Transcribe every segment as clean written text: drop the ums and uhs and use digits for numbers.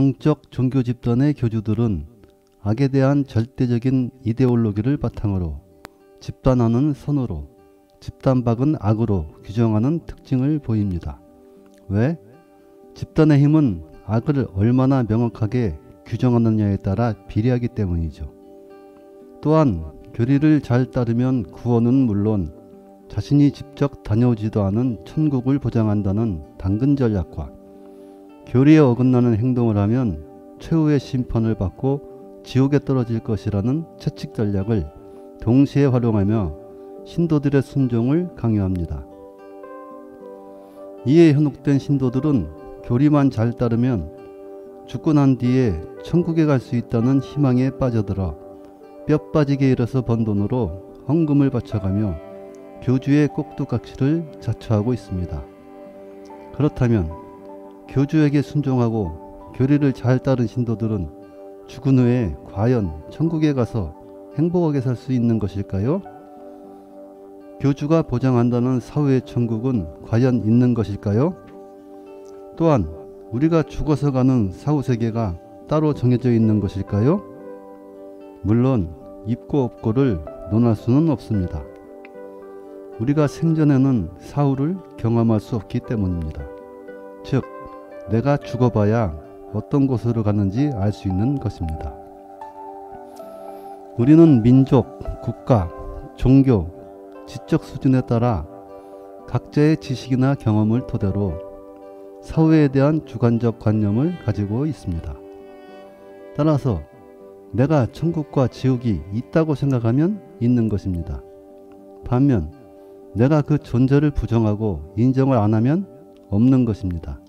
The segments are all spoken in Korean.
전형적 종교 집단의 교주들은 악에 대한 절대적인 이데올로기를 바탕으로 집단화는 선으로, 집단박은 악으로 규정하는 특징을 보입니다. 왜? 집단의 힘은 악을 얼마나 명확하게 규정하느냐에 따라 비례하기 때문이죠. 또한 교리를 잘 따르면 구원은 물론 자신이 직접 다녀오지도 않은 천국을 보장한다는 당근 전략과 교리에 어긋나는 행동을 하면 최후의 심판을 받고 지옥에 떨어질 것이라는 채찍 전략을 동시에 활용하며 신도들의 순종을 강요합니다. 이에 현혹된 신도들은 교리만 잘 따르면 죽고 난 뒤에 천국에 갈 수 있다는 희망에 빠져들어 뼈 빠지게 일해서 번 돈으로 헌금을 바쳐가며 교주의 꼭두각시를 자처하고 있습니다. 그렇다면 교주에게 순종하고 교리를 잘 따른 신도들은 죽은 후에 과연 천국에 가서 행복하게 살 수 있는 것일까요? 교주가 보장한다는 사후의 천국은 과연 있는 것일까요? 또한 우리가 죽어서 가는 사후세계가 따로 정해져 있는 것일까요? 물론 있고 없고를 논할 수는 없습니다. 우리가 생전에는 사후를 경험할 수 없기 때문입니다. 즉, 내가 죽어봐야 어떤 곳으로 가는지 알 수 있는 것입니다. 우리는 민족, 국가, 종교, 지적 수준에 따라 각자의 지식이나 경험을 토대로 사후에 대한 주관적 관념을 가지고 있습니다. 따라서 내가 천국과 지옥이 있다고 생각하면 있는 것입니다. 반면 내가 그 존재를 부정하고 인정을 안 하면 없는 것입니다.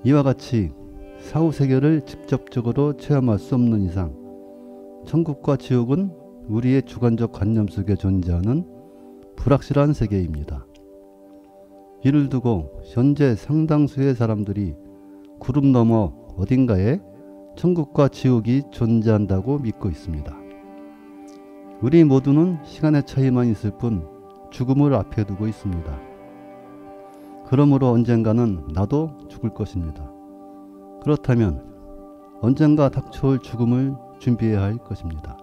이와 같이 사후세계를 직접적으로 체험할 수 없는 이상 천국과 지옥은 우리의 주관적 관념 속에 존재하는 불확실한 세계입니다. 이를 두고 현재 상당수의 사람들이 구름 너머 어딘가에 천국과 지옥이 존재한다고 믿고 있습니다. 우리 모두는 시간의 차이만 있을 뿐 죽음을 앞에 두고 있습니다. 그러므로 언젠가는 나도 죽을 것입니다. 그렇다면 언젠가 닥쳐올 죽음을 준비해야 할 것입니다.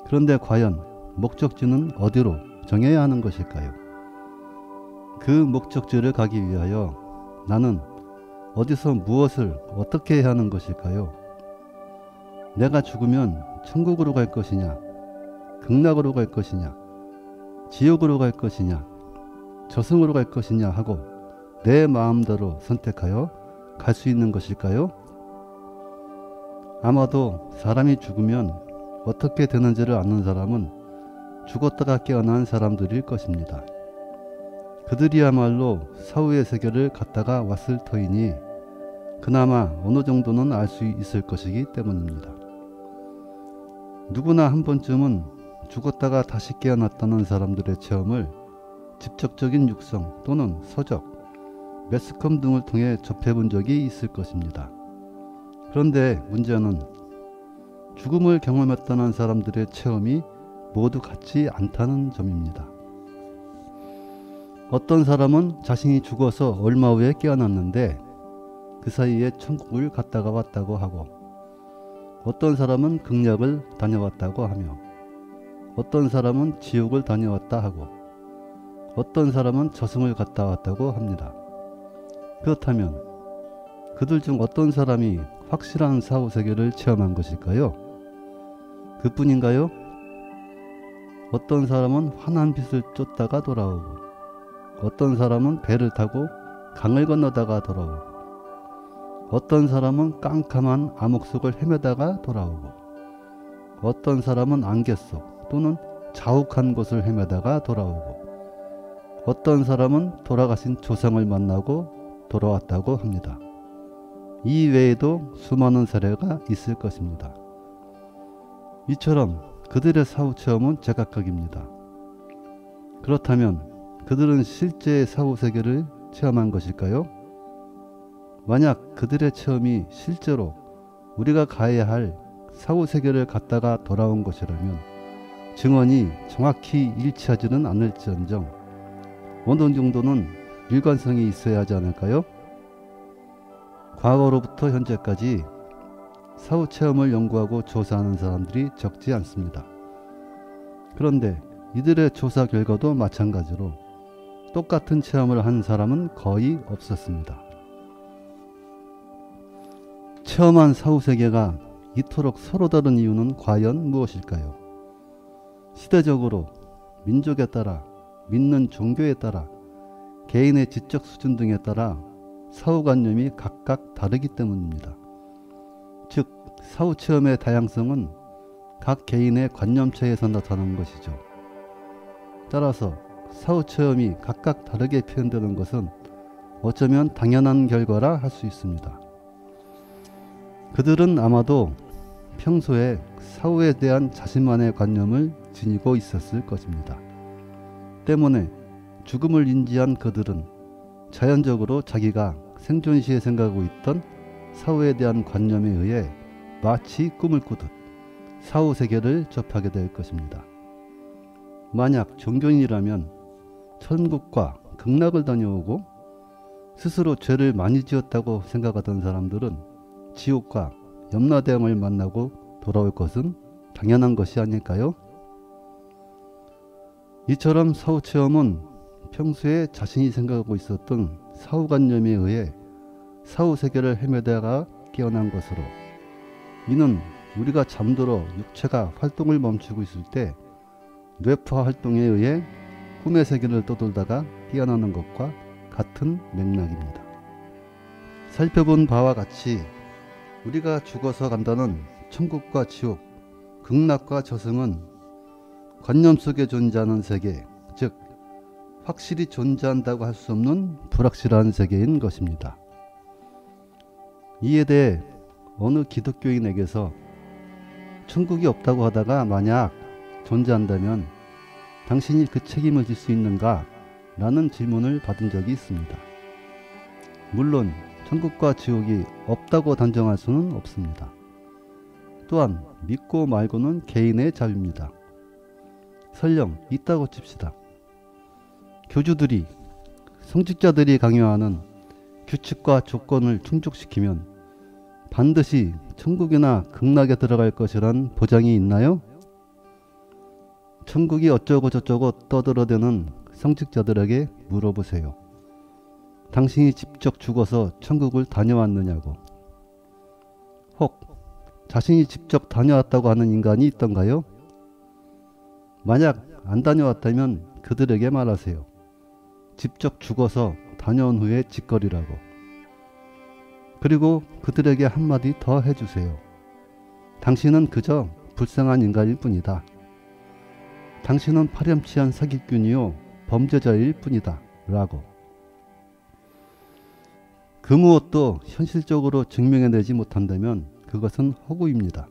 그런데 과연 목적지는 어디로 정해야 하는 것일까요? 그 목적지를 가기 위하여 나는 어디서 무엇을 어떻게 해야 하는 것일까요? 내가 죽으면 천국으로 갈 것이냐, 극락으로 갈 것이냐, 지옥으로 갈 것이냐, 저승으로 갈 것이냐 하고 내 마음대로 선택하여 갈 수 있는 것일까요? 아마도 사람이 죽으면 어떻게 되는지를 아는 사람은 죽었다가 깨어난 사람들일 것입니다. 그들이야말로 사후의 세계를 갔다가 왔을 터이니 그나마 어느 정도는 알 수 있을 것이기 때문입니다. 누구나 한 번쯤은 죽었다가 다시 깨어났다는 사람들의 체험을 직접적인 육성 또는 서적, 매스컴 등을 통해 접해본 적이 있을 것입니다. 그런데 문제는 죽음을 경험했다는 사람들의 체험이 모두 같지 않다는 점입니다. 어떤 사람은 자신이 죽어서 얼마 후에 깨어났는데 그 사이에 천국을 갔다가 왔다고 하고, 어떤 사람은 극락을 다녀왔다고 하며, 어떤 사람은 지옥을 다녀왔다 하고, 어떤 사람은 저승을 갔다 왔다고 합니다. 그렇다면 그들 중 어떤 사람이 확실한 사후세계를 체험한 것일까요? 그뿐인가요? 어떤 사람은 환한 빛을 쫓다가 돌아오고, 어떤 사람은 배를 타고 강을 건너다가 돌아오고, 어떤 사람은 깜깜한 암흑 속을 헤매다가 돌아오고, 어떤 사람은 안개 속 또는 자욱한 곳을 헤매다가 돌아오고, 어떤 사람은 돌아가신 조상을 만나고 돌아왔다고 합니다. 이 외에도 수많은 사례가 있을 것입니다. 이처럼 그들의 사후 체험은 제각각입니다. 그렇다면 그들은 실제의 사후 세계를 체험한 것일까요? 만약 그들의 체험이 실제로 우리가 가야 할 사후 세계를 갔다가 돌아온 것이라면 증언이 정확히 일치하지는 않을지언정 어느 정도는 일관성이 있어야 하지 않을까요? 과거로부터 현재까지 사후 체험을 연구하고 조사하는 사람들이 적지 않습니다. 그런데 이들의 조사 결과도 마찬가지로 똑같은 체험을 한 사람은 거의 없었습니다. 체험한 사후 세계가 이토록 서로 다른 이유는 과연 무엇일까요? 시대적으로, 민족에 따라, 믿는 종교에 따라, 개인의 지적 수준 등에 따라 사후관념이 각각 다르기 때문입니다. 즉, 사후체험의 다양성은 각 개인의 관념체에서 나타나는 것이죠. 따라서 사후체험이 각각 다르게 표현되는 것은 어쩌면 당연한 결과라 할 수 있습니다. 그들은 아마도 평소에 사후에 대한 자신만의 관념을 지니고 있었을 것입니다. 때문에 죽음을 인지한 그들은 자연적으로 자기가 생존 시에 생각하고 있던 사후에 대한 관념에 의해 마치 꿈을 꾸듯 사후 세계를 접하게 될 것입니다. 만약 종교인이라면 천국과 극락을 다녀오고 스스로 죄를 많이 지었다고 생각하던 사람들은 지옥과 염라대왕을 만나고 돌아올 것은 당연한 것이 아닐까요? 이처럼 사후체험은 평소에 자신이 생각하고 있었던 사후관념에 의해 사후세계를 헤매다가 깨어난 것으로, 이는 우리가 잠들어 육체가 활동을 멈추고 있을 때 뇌파 활동에 의해 꿈의 세계를 떠돌다가 깨어나는 것과 같은 맥락입니다. 살펴본 바와 같이 우리가 죽어서 간다는 천국과 지옥, 극락과 저승은 관념 속에 존재하는 세계, 즉 확실히 존재한다고 할 수 없는 불확실한 세계인 것입니다. 이에 대해 어느 기독교인에게서 천국이 없다고 하다가 만약 존재한다면 당신이 그 책임을 질 수 있는가? 라는 질문을 받은 적이 있습니다. 물론 천국과 지옥이 없다고 단정할 수는 없습니다. 또한 믿고 말고는 개인의 자유입니다. 설령 있다고 칩시다. 교주들이, 성직자들이 강요하는 규칙과 조건을 충족시키면 반드시 천국이나 극락에 들어갈 것이란 보장이 있나요? 천국이 어쩌고 저쩌고 떠들어대는 성직자들에게 물어보세요. 당신이 직접 죽어서 천국을 다녀왔느냐고. 혹 자신이 직접 다녀왔다고 하는 인간이 있던가요? 만약 안 다녀왔다면 그들에게 말하세요. 직접 죽어서 다녀온 후에 짓거리라고. 그리고 그들에게 한마디 더 해주세요. 당신은 그저 불쌍한 인간일 뿐이다. 당신은 파렴치한 사기꾼이요 범죄자일 뿐이다. 라고. 그 무엇도 현실적으로 증명해내지 못한다면 그것은 허구입니다.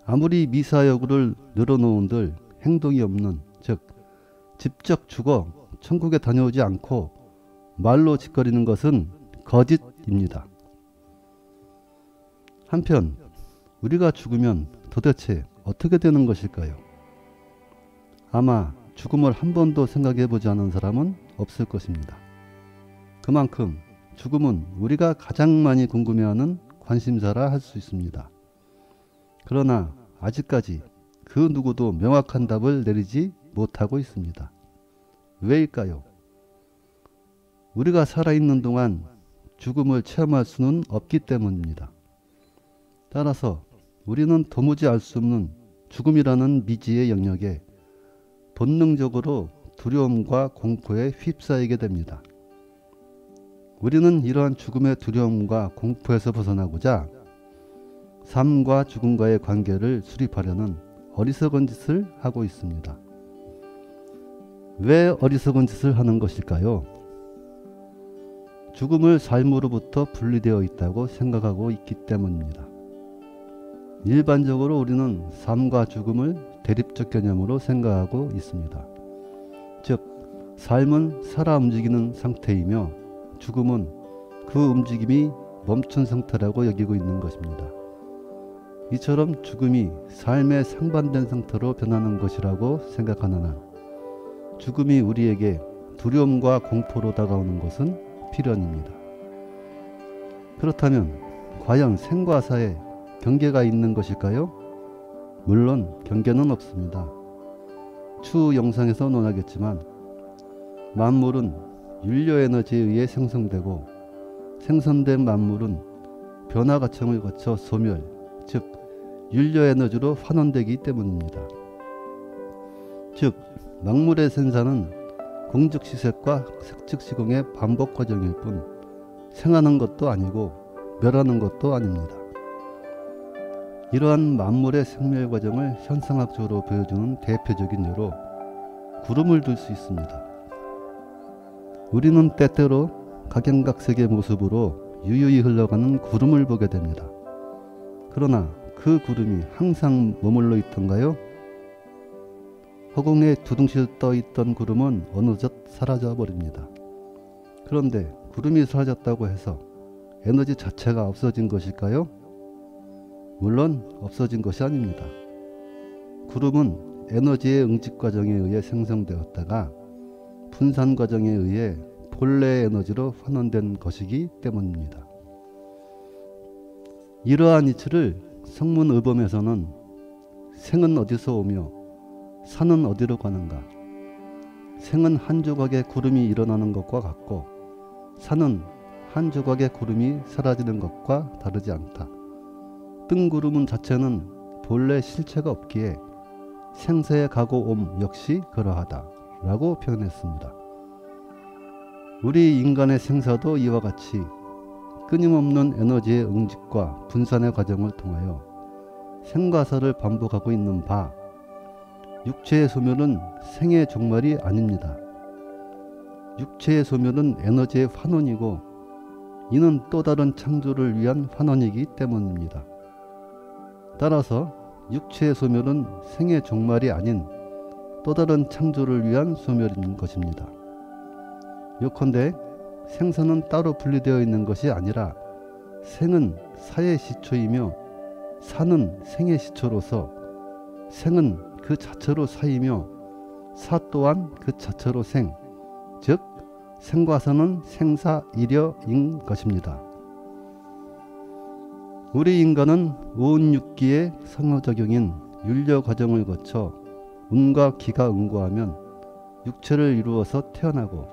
아무리 미사여구를 늘어놓은들 행동이 없는, 즉 직접 죽어 천국에 다녀오지 않고 말로 짓거리는 것은 거짓입니다. 한편 우리가 죽으면 도대체 어떻게 되는 것일까요? 아마 죽음을 한 번도 생각해보지 않은 사람은 없을 것입니다. 그만큼 죽음은 우리가 가장 많이 궁금해하는 관심사라 할 수 있습니다. 그러나 아직까지 그 누구도 명확한 답을 내리지 못하고 있습니다. 왜일까요? 우리가 살아있는 동안 죽음을 체험할 수는 없기 때문입니다. 따라서 우리는 도무지 알 수 없는 죽음이라는 미지의 영역에 본능적으로 두려움과 공포에 휩싸이게 됩니다. 우리는 이러한 죽음의 두려움과 공포에서 벗어나고자 삶과 죽음과의 관계를 수립하려는 어리석은 짓을 하고 있습니다. 왜 어리석은 짓을 하는 것일까요? 죽음을 삶으로부터 분리되어 있다고 생각하고 있기 때문입니다. 일반적으로 우리는 삶과 죽음을 대립적 개념으로 생각하고 있습니다. 즉, 삶은 살아 움직이는 상태이며 죽음은 그 움직임이 멈춘 상태라고 여기고 있는 것입니다. 이처럼 죽음이 삶의 상반된 상태로 변하는 것이라고 생각하는 한 죽음이 우리에게 두려움과 공포로 다가오는 것은 필연입니다. 그렇다면 과연 생과 사에 경계가 있는 것일까요? 물론 경계는 없습니다. 추후 영상에서 논하겠지만 만물은 윤료에너지에 의해 생성되고 생성된 만물은 변화 과정을 거쳐 소멸, 즉 윤료에너지로 환원되기 때문입니다. 즉 만물의 생사는 공즉시색과 색즉시공의 반복 과정일 뿐 생하는 것도 아니고 멸하는 것도 아닙니다. 이러한 만물의 생멸 과정을 현상학적으로 보여주는 대표적인 예로 구름을 들 수 있습니다. 우리는 때때로 각양각색의 모습으로 유유히 흘러가는 구름을 보게 됩니다. 그러나 그 구름이 항상 머물러 있던가요? 허공에 두둥실 떠 있던 구름은 어느덧 사라져 버립니다. 그런데 구름이 사라졌다고 해서 에너지 자체가 없어진 것일까요? 물론 없어진 것이 아닙니다. 구름은 에너지의 응집 과정에 의해 생성되었다가 분산 과정에 의해 본래의 에너지로 환원된 것이기 때문입니다. 이러한 이치를 성문의범에서는 생은 어디서 오며 사는 어디로 가는가, 생은 한 조각의 구름이 일어나는 것과 같고 사는 한 조각의 구름이 사라지는 것과 다르지 않다. 뜬구름 자체는 본래 실체가 없기에 생사의 가고옴 역시 그러하다 라고 표현했습니다. 우리 인간의 생사도 이와 같이 끊임없는 에너지의 응집과 분산의 과정을 통하여 생과 사를 반복하고 있는 바, 육체의 소멸은 생의 종말이 아닙니다. 육체의 소멸은 에너지의 환원이고 이는 또 다른 창조를 위한 환원이기 때문입니다. 따라서 육체의 소멸은 생의 종말이 아닌 또 다른 창조를 위한 소멸인 것입니다. 요컨대 생사는 따로 분리되어 있는 것이 아니라 생은 사의 시초이며 사는 생의 시초로서 생은 그 자체로 사이며 사 또한 그 자체로 생, 즉 생과 사는 생사일여인 것입니다. 우리 인간은 오운육기의 상호작용인 윤려 과정을 거쳐 운과 기가 응고하면 육체를 이루어서 태어나고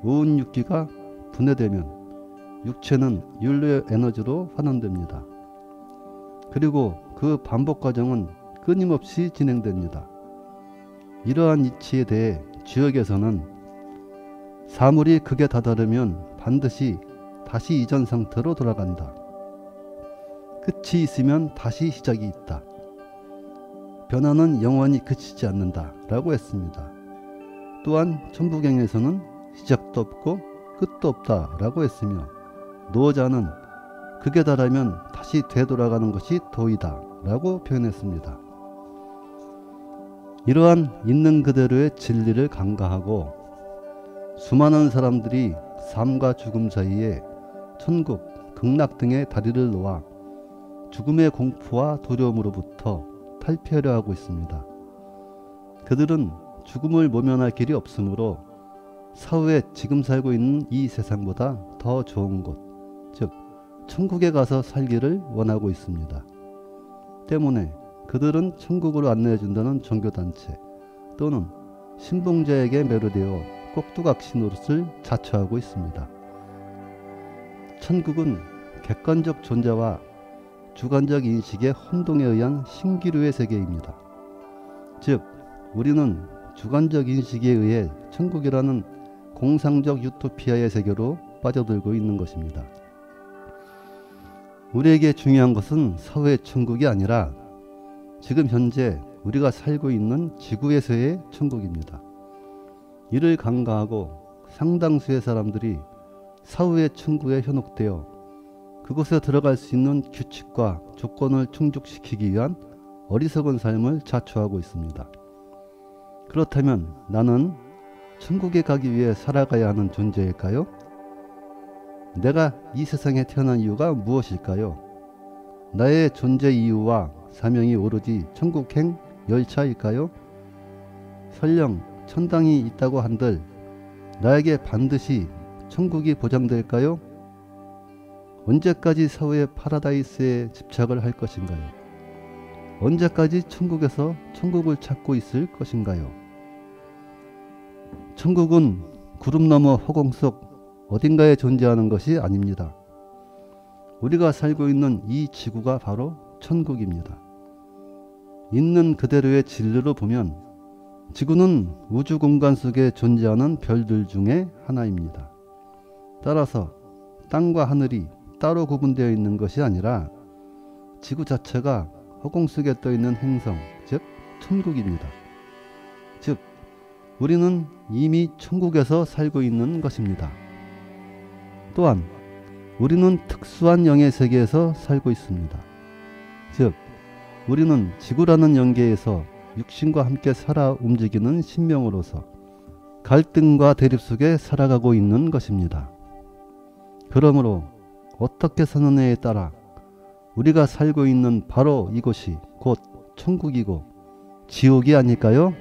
오운육기가 분해되면 육체는 윤려 에너지로 환원됩니다. 그리고 그 반복 과정은 끊임없이 진행됩니다. 이러한 이치에 대해 주역에서는 사물이 극에 다다르면 반드시 다시 이전 상태로 돌아간다. 끝이 있으면 다시 시작이 있다. 변화는 영원히 그치지 않는다 라고 했습니다. 또한 천부경에서는 시작도 없고 끝도 없다 라고 했으며 노자는 극에 달하면 다시 되돌아가는 것이 도이다 라고 표현했습니다. 이러한 있는 그대로의 진리를 간과하고 수많은 사람들이 삶과 죽음 사이에 천국, 극락 등의 다리를 놓아 죽음의 공포와 두려움으로부터 탈피하려 하고 있습니다. 그들은 죽음을 모면할 길이 없으므로 사후에 지금 살고 있는 이 세상보다 더 좋은 곳, 즉 천국에 가서 살기를 원하고 있습니다. 때문에 그들은 천국으로 안내해준다는 종교단체 또는 신봉자에게 매료되어 꼭두각시 노릇을 자처하고 있습니다. 천국은 객관적 존재와 주관적 인식의 혼동에 의한 신기루의 세계입니다. 즉 우리는 주관적 인식에 의해 천국이라는 공상적 유토피아의 세계로 빠져들고 있는 것입니다. 우리에게 중요한 것은 사후의 천국이 아니라 지금 현재 우리가 살고 있는 지구에서의 천국입니다. 이를 간과하고 상당수의 사람들이 사후의 천국에 현혹되어 그곳에 들어갈 수 있는 규칙과 조건을 충족시키기 위한 어리석은 삶을 자초하고 있습니다. 그렇다면 나는 천국에 가기 위해 살아가야 하는 존재일까요? 내가 이 세상에 태어난 이유가 무엇일까요? 나의 존재 이유와 사명이 오로지 천국행 열차일까요? 설령 천당이 있다고 한들 나에게 반드시 천국이 보장될까요? 언제까지 사후의 파라다이스에 집착을 할 것인가요? 언제까지 천국에서 천국을 찾고 있을 것인가요? 천국은 구름 너머 허공 속 어딘가에 존재하는 것이 아닙니다. 우리가 살고 있는 이 지구가 바로 천국입니다. 있는 그대로의 진리로 보면 지구는 우주 공간 속에 존재하는 별들 중에 하나입니다. 따라서 땅과 하늘이 따로 구분되어 있는 것이 아니라 지구 자체가 허공 속에 떠 있는 행성, 즉 천국입니다. 즉 우리는 이미 천국에서 살고 있는 것입니다. 또한 우리는 특수한 영의 세계에서 살고 있습니다. 즉 우리는 지구라는 영계에서 육신과 함께 살아 움직이는 신명으로서 갈등과 대립 속에 살아가고 있는 것입니다. 그러므로 어떻게 사느냐에 따라 우리가 살고 있는 바로 이곳이 곧 천국이고 지옥이 아닐까요?